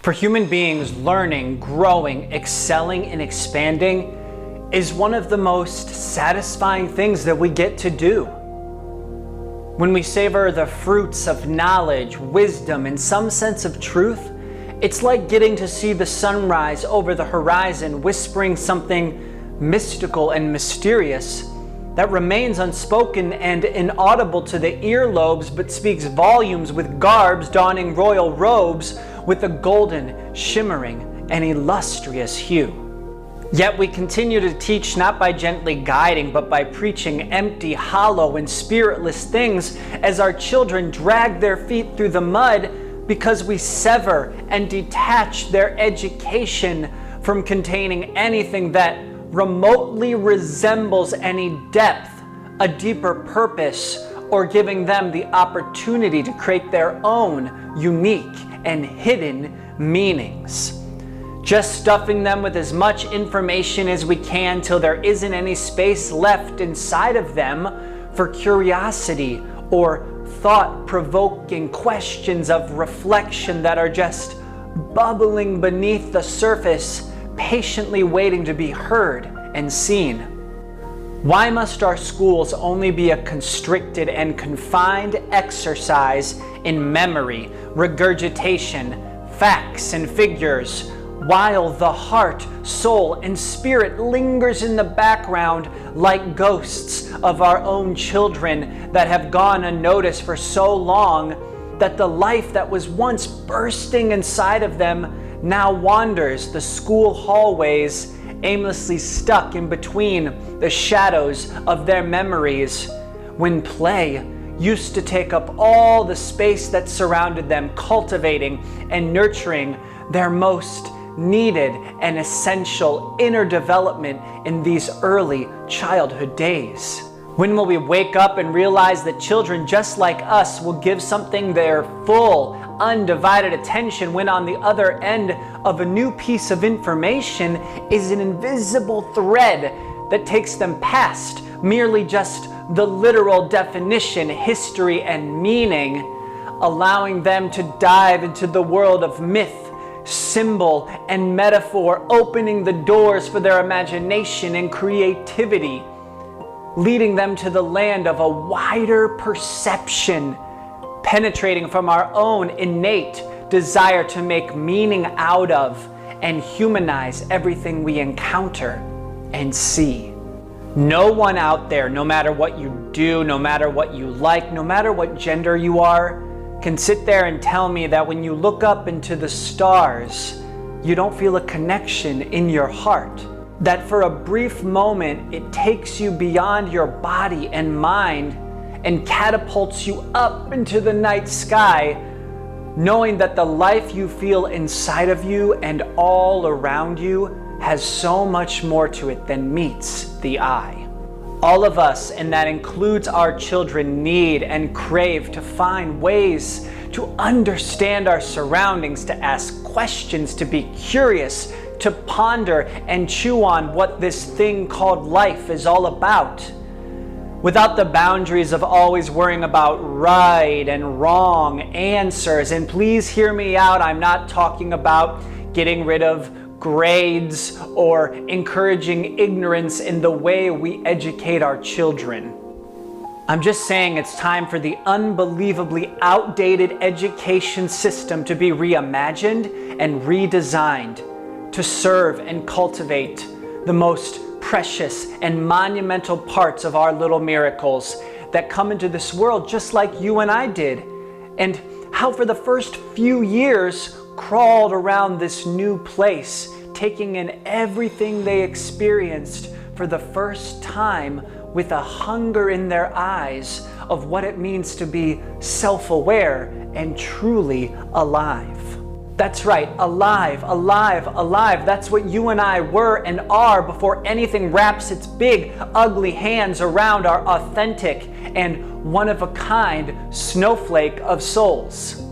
For human beings, learning, growing, excelling, and expanding is one of the most satisfying things that we get to do. When we savor the fruits of knowledge, wisdom, and some sense of truth, it's like getting to see the sunrise over the horizon, whispering something mystical and mysterious that remains unspoken and inaudible to the earlobes, but speaks volumes with garbs donning royal robes with a golden, shimmering, and illustrious hue. Yet we continue to teach not by gently guiding, but by preaching empty, hollow, and spiritless things as our children drag their feet through the mud because we sever and detach their education from containing anything that remotely resembles any depth, a deeper purpose, or giving them the opportunity to create their own unique and hidden meanings. Just stuffing them with as much information as we can till there isn't any space left inside of them for curiosity or thought-provoking questions of reflection that are just bubbling beneath the surface, patiently waiting to be heard and seen. Why must our schools only be a constricted and confined exercise in memory, regurgitation, facts, and figures, while the heart, soul, and spirit lingers in the background like ghosts of our own children that have gone unnoticed for so long that the life that was once bursting inside of them now wanders the school hallways, aimlessly stuck in between the shadows of their memories, when play used to take up all the space that surrounded them, cultivating and nurturing their most needed and essential inner development in these early childhood days. When will we wake up and realize that children just like us will give something their full, undivided attention when on the other end of a new piece of information is an invisible thread that takes them past merely just the literal definition, history, and meaning, allowing them to dive into the world of myth, symbol, and metaphor, opening the doors for their imagination and creativity, leading them to the land of a wider perception, penetrating from our own innate desire to make meaning out of and humanize everything we encounter and see. No one out there, no matter what you do, no matter what you like, no matter what gender you are, can sit there and tell me that when you look up into the stars, you don't feel a connection in your heart. That for a brief moment, it takes you beyond your body and mind and catapults you up into the night sky, knowing that the life you feel inside of you and all around you has so much more to it than meets the eye. All of us, and that includes our children, need and crave to find ways to understand our surroundings, to ask questions, to be curious, to ponder and chew on what this thing called life is all about, without the boundaries of always worrying about right and wrong answers. And please hear me out, I'm not talking about getting rid of grades or encouraging ignorance in the way we educate our children. I'm just saying it's time for the unbelievably outdated education system to be reimagined and redesigned to serve and cultivate the most precious and monumental parts of our little miracles that come into this world just like you and I did, and how for the first few years crawled around this new place, taking in everything they experienced for the first time with a hunger in their eyes of what it means to be self-aware and truly alive. That's right, alive, alive, alive. That's what you and I were and are before anything wraps its big, ugly hands around our authentic and one-of-a-kind snowflake of souls.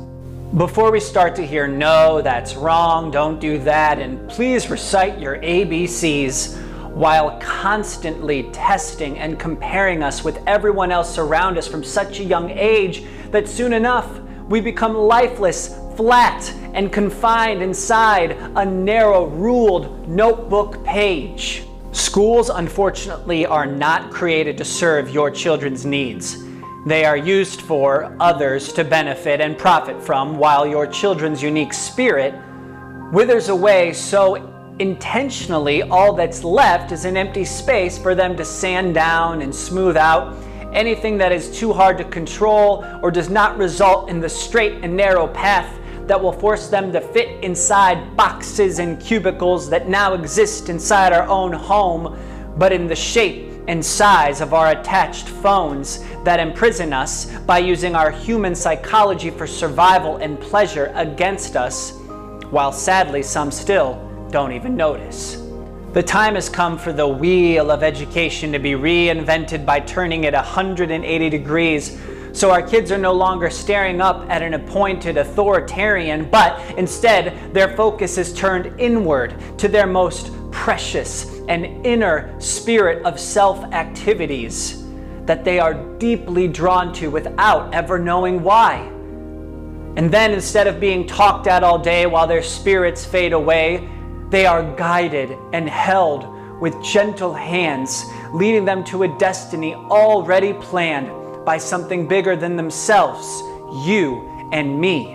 Before we start to hear, no, that's wrong, don't do that, and please recite your ABCs, while constantly testing and comparing us with everyone else around us from such a young age that soon enough we become lifeless, flat and confined inside a narrow, ruled notebook page. Schools, unfortunately, are not created to serve your children's needs. They are used for others to benefit and profit from, while your children's unique spirit withers away so intentionally all that's left is an empty space for them to sand down and smooth out anything that is too hard to control or does not result in the straight and narrow path that will force them to fit inside boxes and cubicles that now exist inside our own home, but in the shape and size of our attached phones that imprison us by using our human psychology for survival and pleasure against us, while sadly some still don't even notice. The time has come for the wheel of education to be reinvented by turning it 180 degrees, so our kids are no longer staring up at an appointed authoritarian, but instead their focus is turned inward to their most precious and inner spirit of self-activities that they are deeply drawn to without ever knowing why. And then instead of being talked at all day while their spirits fade away, they are guided and held with gentle hands, leading them to a destiny already planned by something bigger than themselves, you and me.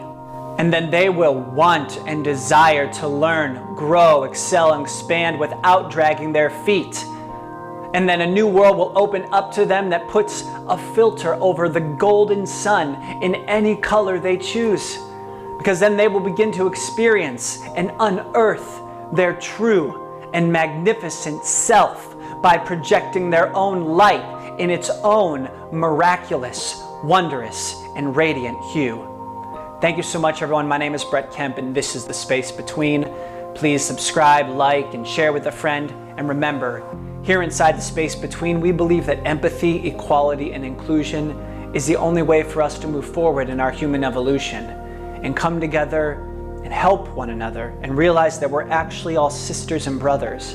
And then they will want and desire to learn, grow, excel, and expand without dragging their feet. And then a new world will open up to them that puts a filter over the golden sun in any color they choose. Because then they will begin to experience and unearth their true and magnificent self by projecting their own light in its own miraculous, wondrous, and radiant hue. Thank you so much, everyone. My name is Brett Kemp, and this is The Space Between. Please subscribe, like, and share with a friend. And remember, here inside The Space Between, we believe that empathy, equality, and inclusion is the only way for us to move forward in our human evolution and come together and help one another and realize that we're actually all sisters and brothers,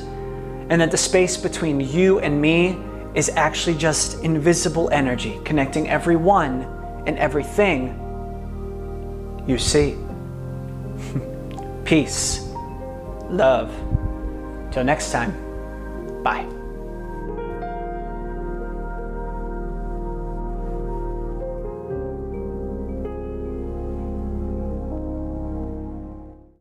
and that the space between you and me is actually just invisible energy connecting everyone and everything you see. Peace, love. Till next time, bye.